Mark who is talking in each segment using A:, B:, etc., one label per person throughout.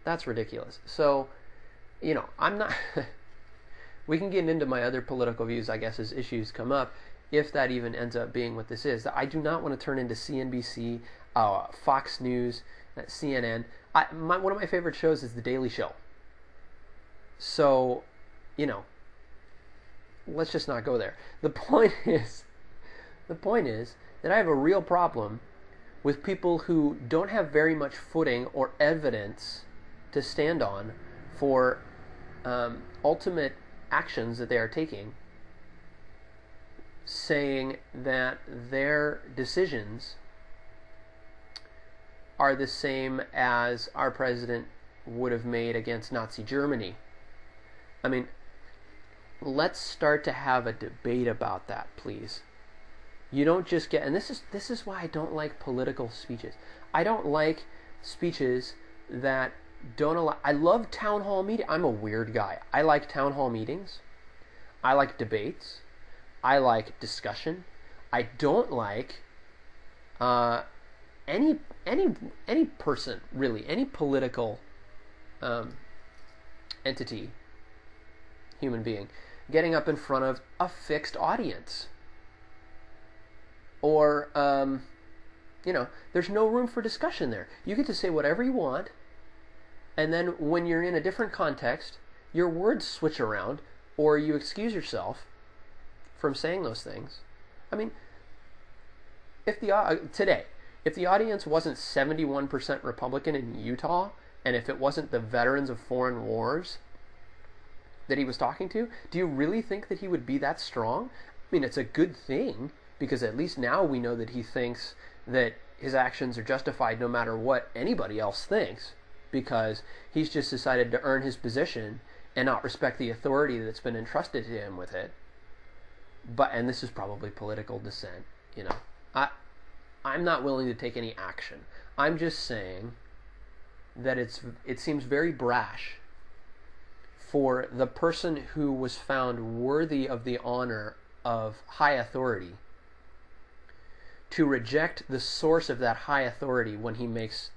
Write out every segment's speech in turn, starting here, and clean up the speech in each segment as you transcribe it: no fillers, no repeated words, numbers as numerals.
A: That's ridiculous. So, I'm not. We can get into my other political views, I guess, as issues come up, if that even ends up being what this is. I do not want to turn into CNBC, Fox News, CNN. One of my favorite shows is The Daily Show. So, let's just not go there. The point is that I have a real problem with people who don't have very much footing or evidence to stand on for ultimate actions that they are taking, saying that their decisions are the same as our president would have made against Nazi Germany. I mean, let's start to have a debate about that, please. You don't just get, and this is why I don't like political speeches. I don't like speeches that don't allow. I love town hall meetings. I'm a weird guy. I like town hall meetings. I like debates. I like discussion. I don't like any person, really, any political entity, human being, getting up in front of a fixed audience. Or, there's no room for discussion there. You get to say whatever you want, and then when you're in a different context, your words switch around, or you excuse yourself from saying those things. I mean, if the audience wasn't 71% Republican in Utah, and if it wasn't the veterans of foreign wars that he was talking to, do you really think that he would be that strong? I mean, it's a good thing, because at least now we know that he thinks that his actions are justified no matter what anybody else thinks, because he's just decided to earn his position and not respect the authority that's been entrusted to him with it. And this is probably political dissent, I'm not willing to take any action. I'm just saying that it seems very brash for the person who was found worthy of the honor of high authority to reject the source of that high authority when he makes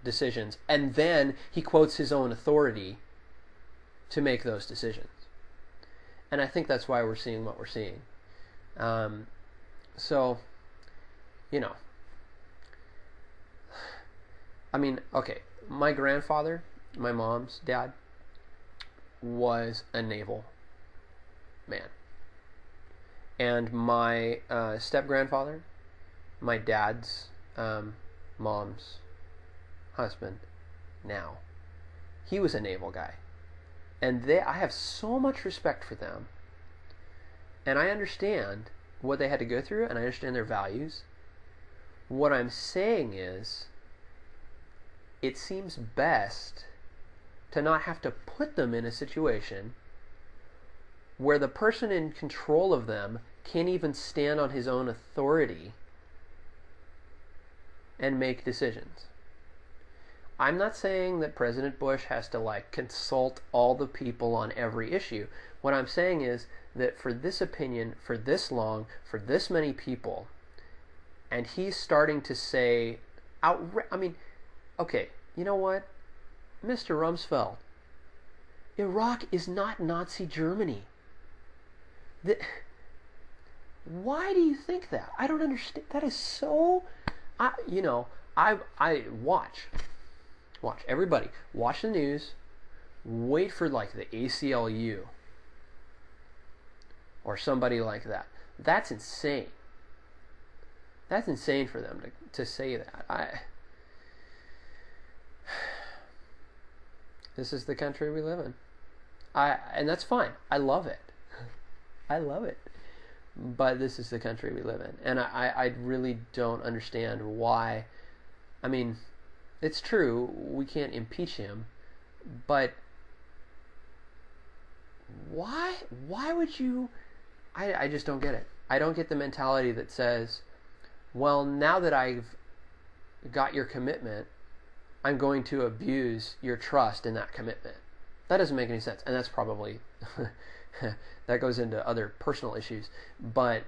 A: decisions, and then he quotes his own authority to make those decisions. And I think that's why we're seeing what we're seeing. Okay, my grandfather, my mom's dad, was a naval man. And my step-grandfather, my dad's mom's husband now, he was a naval guy. And I have so much respect for them. And I understand what they had to go through, and I understand their values. What I'm saying is, it seems best to not have to put them in a situation where the person in control of them can't even stand on his own authority and make decisions. I'm not saying that President Bush has to consult all the people on every issue. What I'm saying is that for this opinion, for this long, for this many people, and he's starting to say, okay, you know what? Mr. Rumsfeld, Iraq is not Nazi Germany. Why do you think that? I don't understand. That is so... I watch everybody. Watch the news. Wait for the ACLU or somebody like that. That's insane. That's insane for them to say that. This is the country we live in. And that's fine. I love it. I love it. But this is the country we live in. And I really don't understand why. I mean, it's true, we can't impeach him, but why would you... I just don't get it. I don't get the mentality that says, well, now that I've got your commitment, I'm going to abuse your trust in that commitment. That doesn't make any sense. And that's probably... that goes into other personal issues. But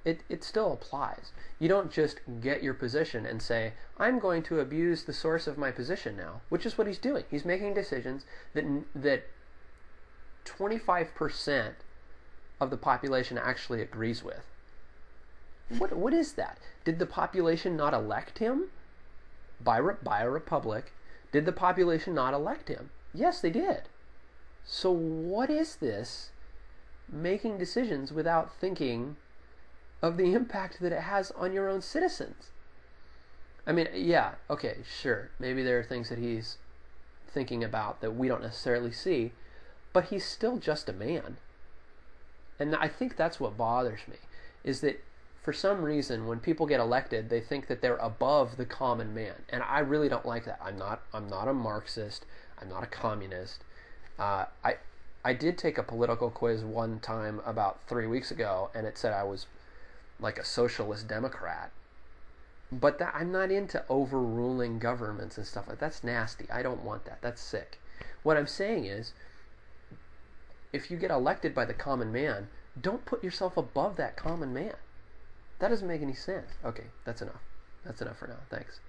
A: it still applies. You don't just get your position and say, I'm going to abuse the source of my position now, which is what he's doing. He's making decisions that 25% of the population actually agrees with. What is that? Did the population not elect him by a republic? Did the population not elect him? Yes, they did. So what is this making decisions without thinking of the impact that it has on your own citizens? I mean, yeah, okay, sure. Maybe there are things that he's thinking about that we don't necessarily see, but he's still just a man. And I think that's what bothers me, is that for some reason, when people get elected, they think that they're above the common man, and I really don't like that. I'm not a Marxist. I'm not a communist. I did take a political quiz one time about 3 weeks ago, and it said I was like a socialist Democrat. But I'm not into overruling governments and stuff like that. That's nasty. I don't want that. That's sick. What I'm saying is, if you get elected by the common man, don't put yourself above that common man. That doesn't make any sense. Okay, that's enough. That's enough for now. Thanks.